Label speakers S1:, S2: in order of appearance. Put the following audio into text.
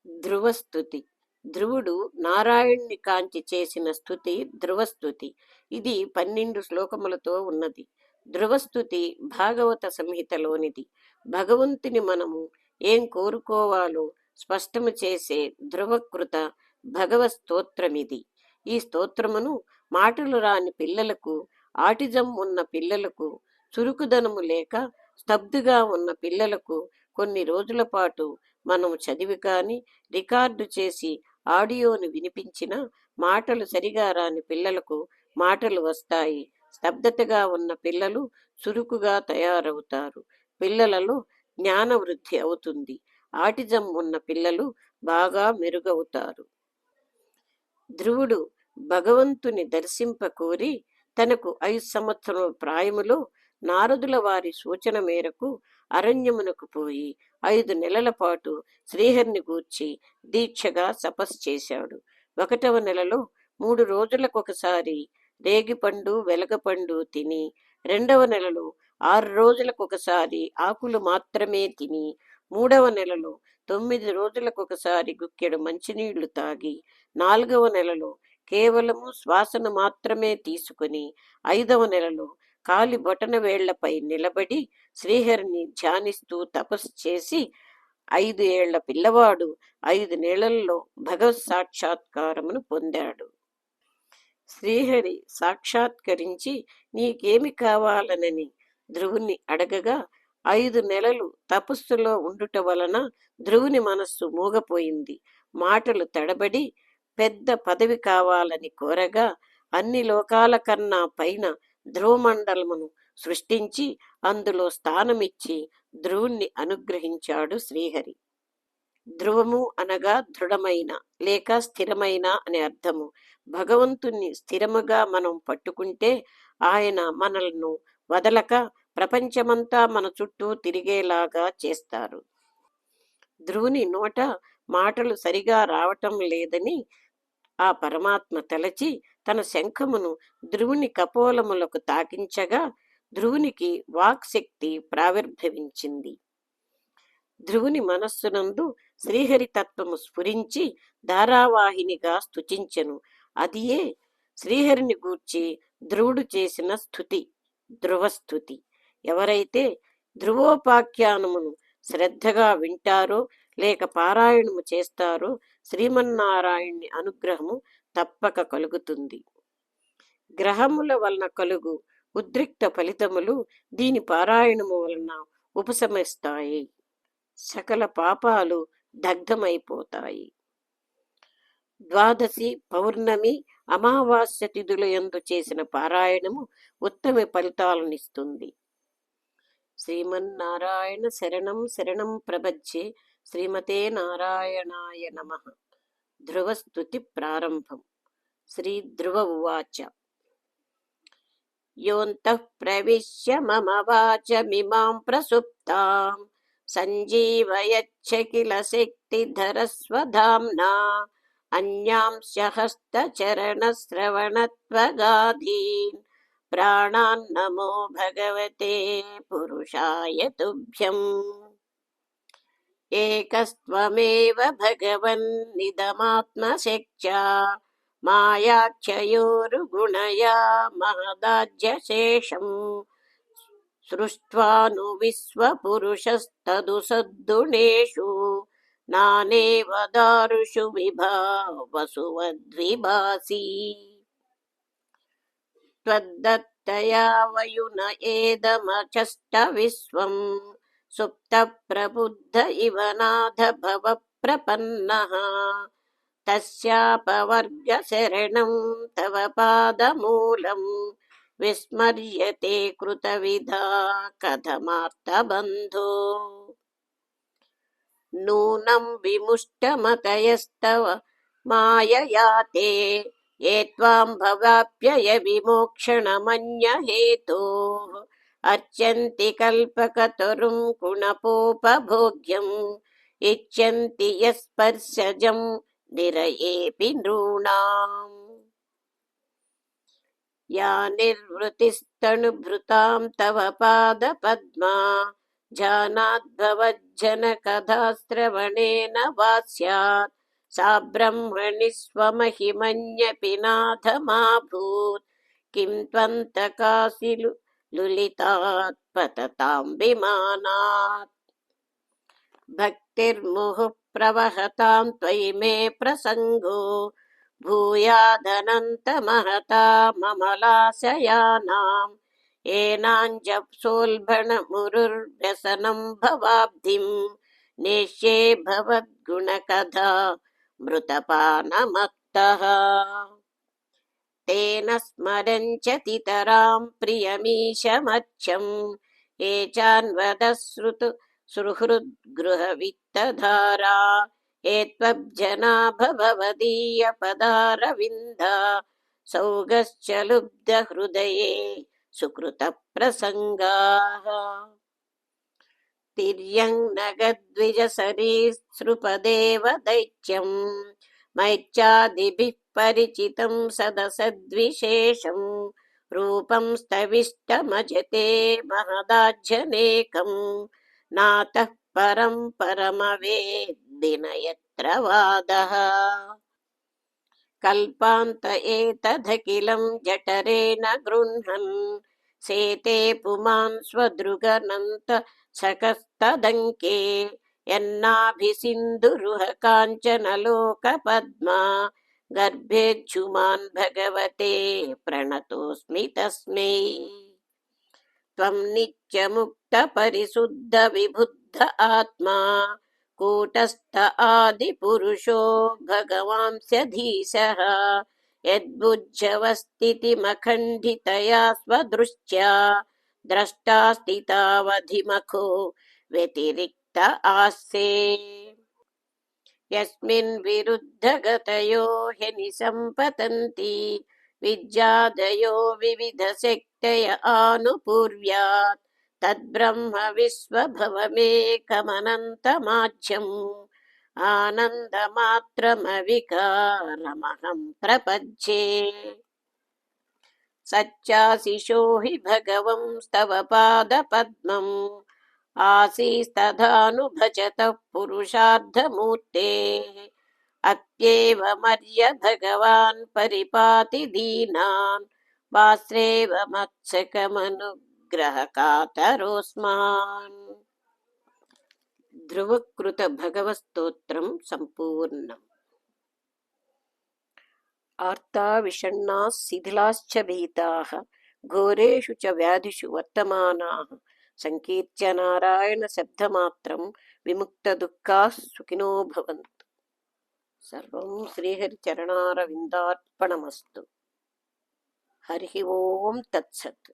S1: ధ్రువస్తుతి. ధ్రువుడు నారాయణ్ణి కాంచి చేసిన స్తుతి ధ్రువస్తుతి. ఇది 12 శ్లోకములతో ఉన్నది. ధ్రువస్తుతి భాగవత సంహితలోనిది. భగవంతుని మనము ఏం కోరుకోవాలో స్పష్టము చేసే ధ్రువకృత భగవత్ స్తోత్రమిది. ఈ స్తోత్రమును మాటలు రాని పిల్లలకు, ఆటిజం ఉన్న పిల్లలకు, చురుకుదనము లేక స్తబ్దుగా ఉన్న పిల్లలకు కొన్ని రోజుల పాటు మనం చదివి కాని రికార్డు చేసి ఆడియోను వినిపించిన మాటలు సరిగా రాని పిల్లలకు మాటలు వస్తాయి. స్తబ్దతగా ఉన్న పిల్లలు చురుకుగా తయారవుతారు. పిల్లలలో జ్ఞాన వృద్ధి అవుతుంది. ఆటిజం ఉన్న పిల్లలు బాగా మెరుగవుతారు. ధ్రువుడు భగవంతుని దర్శింప కోరి తనకు 5 సంవత్సరముల ప్రాయములో నారదుల వారి సూచన మేరకు అరణ్యమునకు పోయి 5 నెలల పాటు శ్రీహరిని గూర్చి దీక్షగా తపస్సు చేశాడు. 1వ నెలలో 3 రోజులకొకసారి రేగిపండు వెలగపండు తిని, 2వ నెలలో 6 రోజులకొకసారి ఆకులు మాత్రమే తిని, 3వ నెలలో 9 రోజులకొకసారి గుక్కెడు మంచినీళ్లు తాగి, 4వ నెలలో కేవలము శ్వాసను మాత్రమే తీసుకుని, 5వ నెలలో కాలి బొటన వేళ్లపై నిలబడి శ్రీహరిని ధ్యానిస్తూ తపస్సు చేసి 5 ఏళ్ల పిల్లవాడు 5 నెలల్లో భగవత్ సాక్షాత్కారమును పొందాడు. శ్రీహరి సాక్షాత్కరించి నీకేమి కావాలనని ధ్రువుని అడగగా 5 నెలలు తపస్సులో ఉండుట వలన ధ్రువుని మనస్సు మూగపోయింది. మాటలు తడబడి పెద్ద పదవి కావాలని కోరగా అన్ని లోకాల కన్నా పైన ధ్రువమండలమును సృష్టించి అందులో స్థానమిచ్చి ధ్రువుణ్ణి అనుగ్రహించాడు శ్రీహరి. ధ్రువము అనగా దృఢమైన లేక స్థిరమైన అనే అర్థము. భగవంతుణ్ణి స్థిరముగా మనం పట్టుకుంటే ఆయన మనల్ని వదలక ప్రపంచమంతా మన చుట్టూ తిరిగేలాగా చేస్తారు. ధ్రువుని నోట మాటలు సరిగా రావటం లేదని ఆ పరమాత్మ తలచి తన శంఖమును ధ్రువుని కపోలములకు తాకించగా ధ్రువునికి వాక్శక్తి ప్రావిర్భవించింది. ధ్రువుని మనస్సునందు శ్రీహరి తత్వము స్ఫురించి ధారావాహినిగా స్తుతించెను. అదియే శ్రీహరిని గూర్చి ధ్రువుడు చేసిన స్థుతి ధ్రువస్థుతి. ఎవరైతే ధ్రువోపాఖ్యానమును శ్రద్ధగా వింటారో లేక పారాయణము చేస్తారో శ్రీమన్నారాయణుని అనుగ్రహము తప్పక కలుగుతుంది. గ్రహముల వలన కలుగు ఉద్రిక్త ఫలితములు దీని పారాయణము వలన ఉపశమిస్తాయి. సకల పాపాలు దగ్ధమైపోతాయి. ద్వాదశి, పౌర్ణమి, అమావాస్య తిథుల యందు చేసిన పారాయణము ఉత్తమ ఫలితాలనిస్తుంది. శ్రీమన్నారాయణ శరణం శరణం ప్రపంచే శ్రీమతే నారాయణాయ నమః. ధ్రువస్తుతి ప్రారంభం. శ్రీ ధ్రువ ఉవాచ యోంతః ప్రవిశ్య మమ వాచమిమాం ప్రసుప్తాం సంజీవయచ్చ కిల శక్తిధరస్వధామ్నా అన్యాంశ హస్తచరణశ్రవణత్వగాధీన్ ప్రాణాన్నమో భగవతే పురుషాయ తుభ్యం. ఏకస్త్వమేవ భగవన్నిదమాత్మశక్త్యా మాయాఖ్యయోరుగుణయా మహదాజ్యశేషం సృష్ట్వాను విశ్వపురుషస్తదు సద్గుణేషు నానేవ దారుషు విభావసువద్విభాసి. త్వద్దత్తయా వయున ఏదమచష్ట విశ్వం సుప్త ప్రబుద్ధ ఇవ నాథ భవ ప్రపన్నః తస్యాపవర్గ శరణం తవ పాదమూలం విస్మర్యతే కృతవిధా కథమార్తబంధో. నూనం విముష్టమతయస్తవ మాయయాతే ఏ త్వాం భవాప్యయ విమోక్షణమన్యహేతో అర్చంతి కల్పకతరుం కుణపోపభోగ్యం ఇచ్ఛంతి యస్పర్శజం నిరయేపి నృణాం. యా నిర్వృతిస్తనుభృతాం తవ పాదపద్మా जानाद्भवज्जनकथाश्रवणेन वा स्यात् सा ब्रह्मणि स्वमहिमन्यपि नाथमाभूत् किं त्वन्तकासि लुलितात् पततां विमानात् भक्तिर्मुहुः प्रवहतां त्वयि मे प्रसङ्गो भूयादनन्तमहता ममलाशयानाम् येनाञ्जसोल्बणमुरुर्व्यसनं भवाब्धिं नेष्ये भवद्गुणकथा मृतपानमत्तः तेन स्मरञ्चतितरां प्रियमीशमच्छम् ये चान्वदश्रुतु सुहृद्गृहवित्तधारा ये त्वब्जना भवदीयपदारविन्दा सौगश्च लुब्धहृदये सुकृतप्रसङ्गाः तिर्यङ्नगद्विजसरीसृपदेव दैत्यम् मैच्चादिभिः परिचितं सदसद्विशेषम् रूपं स्तविष्टमजते महदाज्यनेकम् नातः परं परमवेद्दि न यत्र वादः कल्पान्त एतदखिलं जठरेण गृह्णन् सेते पुमान् स्वदृगनन्त सकस्तदङ्के यन्नाभिसिन्धुरुह काञ्चनलोकपद्मा गर्भेच्छुमान् भगवते प्रणतोऽस्मि तस्मै त्वं नित्यमुक्तपरिशुद्धविबुद्ध आत्मा कूटस्थ आदिपुरुषो भगवांस्यधीशः यद्बुज्झवस्थितिमखण्डितया स्वदृष्ट्या द्रष्टास्तितावधिमखो व्यतिरिक्त आस्ते यस्मिन् विरुद्धगतयो ह्यनिसम्पतन्ति विज्जादयो विविधशक्तय आनुपूर्व्यात् तद्ब्रह्म विश्वभवमेकमनन्तमाज्यम् आनन्दमात्रमविकारमहं प्रपद्ये सच्चाशिषो हि भगवंस्तव पादपद्मम् आसीस्तथानुभजतः पुरुषार्थमूर्तेः अप्येव मर्य भगवान् परिपाति दीनान् वास्रेव मत्सकमनुग्रहकातरोऽस्मान् ध्रुवकृत भगवस्तोत्रं सम्पूर्णम् आर्ता विषण्णाः शिथिलाश्च भीताः घोरेषु च व्याधिषु वर्तमानाः संकीर्त्य नारायण शब्दमात्रं विमुक्तदुःखाः सुखिनो भवन्तु। सर्वं श्रीहरिचरणारविन्दार्पणमस्तु। हरिः ओं तत्सत्।